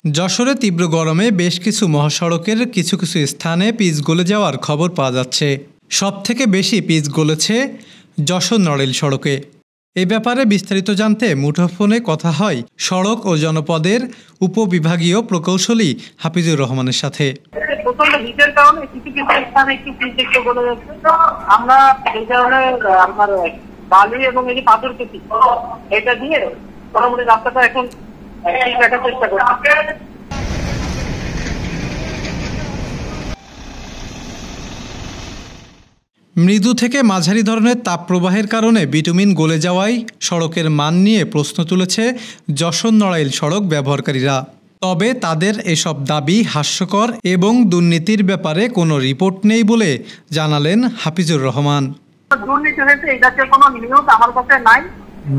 যশোরে তীব্র গরমে বেশ কিছু মহাসড়কের কিছু কিছু স্থানে পিচ গলে যাওয়ার খবর পাওয়া যাচ্ছে। সবথেকে বেশি পিচ গলেছে যশোর নড়াইল সড়কে। এ ব্যাপারে বিস্তারিত জানতে মুঠোফোনে কথা হয় সড়ক ও জনপদের উপবিভাগীয় প্রকৌশলী হাফিজুর রহমানের সাথে। বালি এবং এই যে পাথর কেটে এটা দিয়ে মোটামুটি রাস্তাটা এখন দেখার চেষ্টা করছি। মৃদু থেকে মাঝারি ধরনের তাপপ্রবাহের কারণে বিটুমিন গলে যাওয়ায় সড়কের মান নিয়ে প্রশ্ন তুলেছে যশোর নড়াইল সড়ক ব্যবহারকারীরা। তবে তাদের এসব দাবি হাস্যকর এবং দুর্নীতির ব্যাপারে কোনো রিপোর্ট নেই বলে জানালেন হাফিজুর রহমান। দুর্নীতি হয়েছে এই জাতীয় কোনো নিউজ আমার কাছে নাই,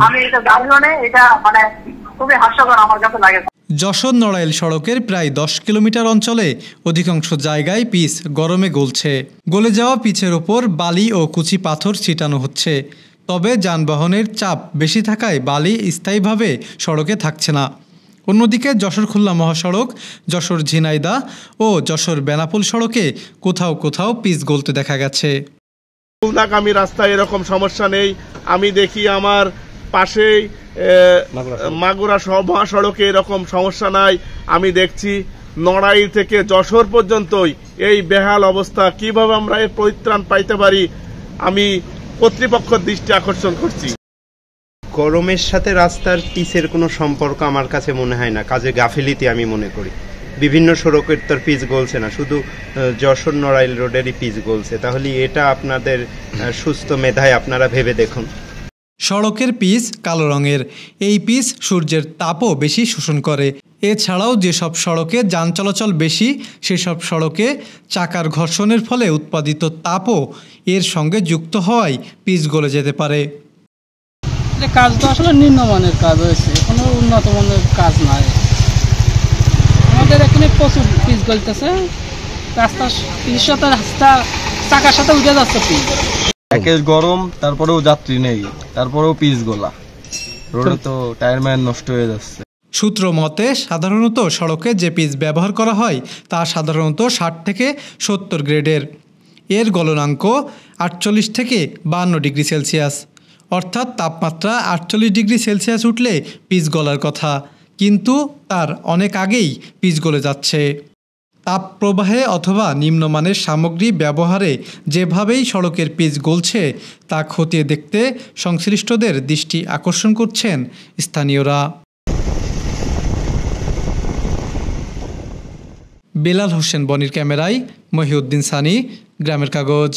আমি এটা জানিও না, এটা মানে খুবই হাস্যকর আমার কাছে লাগে। যশোর নড়াইল সড়কের প্রায় 10 কিলোমিটার অঞ্চলে অধিকাংশ জায়গায় পিচ গরমে গলছে। গলে যাওয়া পিচের ওপর বালি ও কুচি পাথর ছিটানো হচ্ছে। তবে যানবাহনের চাপ বেশি থাকায় বালি স্থায়ীভাবে সড়কে থাকছে না। অন্যদিকে যশোর খুলনা মহাসড়ক, যশোর ঝিনাইদহ ও যশোর বেনাপোল সড়কে কোথাও কোথাও পিচ গলতে দেখা গেছে। আমি রাস্তায় এরকম সমস্যা নেই, আমি দেখি আমার পাশেই মাগুরা মহাসড়কে এরকম সমস্যা নাই। আমি দেখছি নড়াইল থেকে যশোর পর্যন্তই এই বেহাল অবস্থা। কিভাবে আমরা এর পরিত্রাণ পাইতে পারি আমি কর্তৃপক্ষের দৃষ্টি আকর্ষণ করছি। গরমের সাথে রাস্তার পিচের কোনো সম্পর্ক আমার কাছে মনে হয় না, কাজে গাফিলিতি আমি মনে করি। বিভিন্ন সড়কের তোর পিচ গলছে না, শুধু যশোর নড়াইল রোডেরই পিচ গলছে। তাহলে এটা আপনাদের সুস্থ মেধায় আপনারা ভেবে দেখুন। সড়কের পিচ কালো রঙের। এই পিচ সূর্যের তাপও বেশি শোষণ করে। এছাড়াও যেসব সড়কে যান চলাচল বেশি সেসব সড়কে চাকার ঘর্ষণের ফলে উৎপাদিত তাপও এর সঙ্গে যুক্ত হওয়ায় পিচ গলে যেতে পারে। কাজ তো আসলে নিম্নমানের কাজ হয়েছে, কোনো উন্নত মানের কাজ নাই। আমাদের এখানে প্রচুর পিচ গলতেছে, রাস্তার সাথে রাস্তা চাকার সাথে উঠে যাচ্ছে পিচ। প্যাকেজ গরম, তারপরেও যাত্রী নেই, তারপরেও পিচ গোলা, রোডে তো টায়ার ম্যান নষ্ট হয়ে যাচ্ছে। সূত্র মতে সাধারণত সড়কে যে পিচ ব্যবহার করা হয় তা সাধারণত 60 থেকে 70 গ্রেডের। এর গলনাঙ্ক 48 থেকে 52 ডিগ্রি সেলসিয়াস, অর্থাৎ তাপমাত্রা 48 ডিগ্রি সেলসিয়াস উঠলে পিচ গলার কথা, কিন্তু তার অনেক আগেই পিচ গলে যাচ্ছে। তাপপ্রবাহে অথবা নিম্নমানের সামগ্রী ব্যবহারে যেভাবেই সড়কের পিচ গলছে তা খতিয়ে দেখতে সংশ্লিষ্টদের দৃষ্টি আকর্ষণ করছেন স্থানীয়রা। বেলাল হোসেন বনির ক্যামেরায় মহিউদ্দিন সানি, গ্রামের কাগজ।